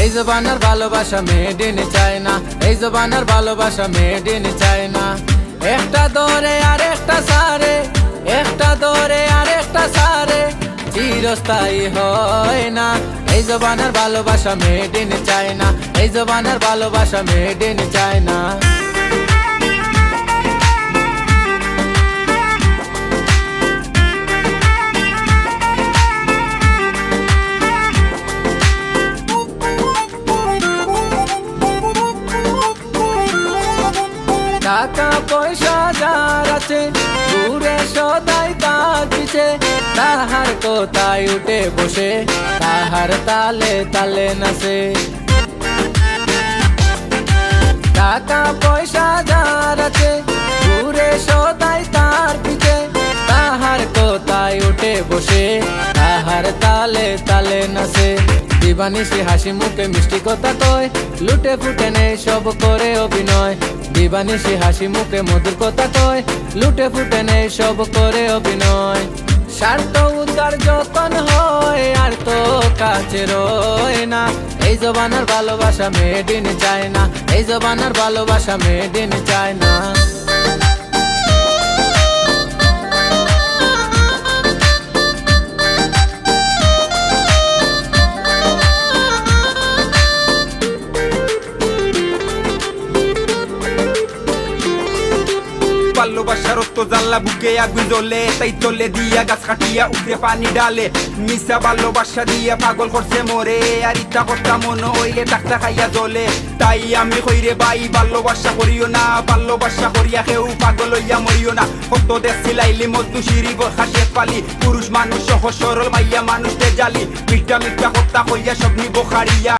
এই জবানার ভালোবাসা made in China, এই জবানার ভালোবাসা মেড ইন চায়না। একটা দরে আর একটা সারে, একটা দরে আর একটা সারে, চিরস্থায়ী হয় না। এই জবানার ভালোবাসা মেড ইন চায়না, এই জবানার ভালোবাসা মেড ইন চায়না। টাকা পয়সা যার আছে ঘুরে সদাই তার পিছে, তাহার কোথায় উঠে বসে তাহার তালে তালে নাচে। টাকা পয়সা যার আছে ঘুরে সদাই তার পিছে, তাহার কোথায় উঠে বসে তাহার তালে তালে নাচে। দিবানিশি হাসি মুখে মিষ্টি কথা কয়, লুটে ফুটে নেই সব করে অভিনয়। দিবানিশি হাসি মুখে মধুর কথা কয়, লুটে ফুটে নেই সব করে অভিনয়। স্বার্থ উদ্ধার যখন হয় আর তো কাছে রয় না। এই জবানার ভালোবাসা মেড ইন চায়না, এই জবানার ভালোবাসা মেড ইন চায়না। ভালোবাসার তো জানলা বুকে আগুন জ্বলে, তাই চলে দিয়া গাছ কাটিয়া উপরে পানি ডালে। মিশা ভালোবাসা দিয়া পাগল করছে মোরে, আর ইচ্ছা করতা মন হইলে টাকটা খাইয়া জ্বলে। তাই আমি কইরে ভাই ভালোবাসা করিও না, ভালোবাসা করিয়া কেউ পাগল হইয়া মরিও না। কত দেশ ছিলাইলি মজদু সিঁড়ি খাসে পালি, পুরুষ মানুষ সহজ সরল মাইয়া মানুষ জালি। মিঠা মিঠা কথা কইয়া সব নিব খাড়িয়া।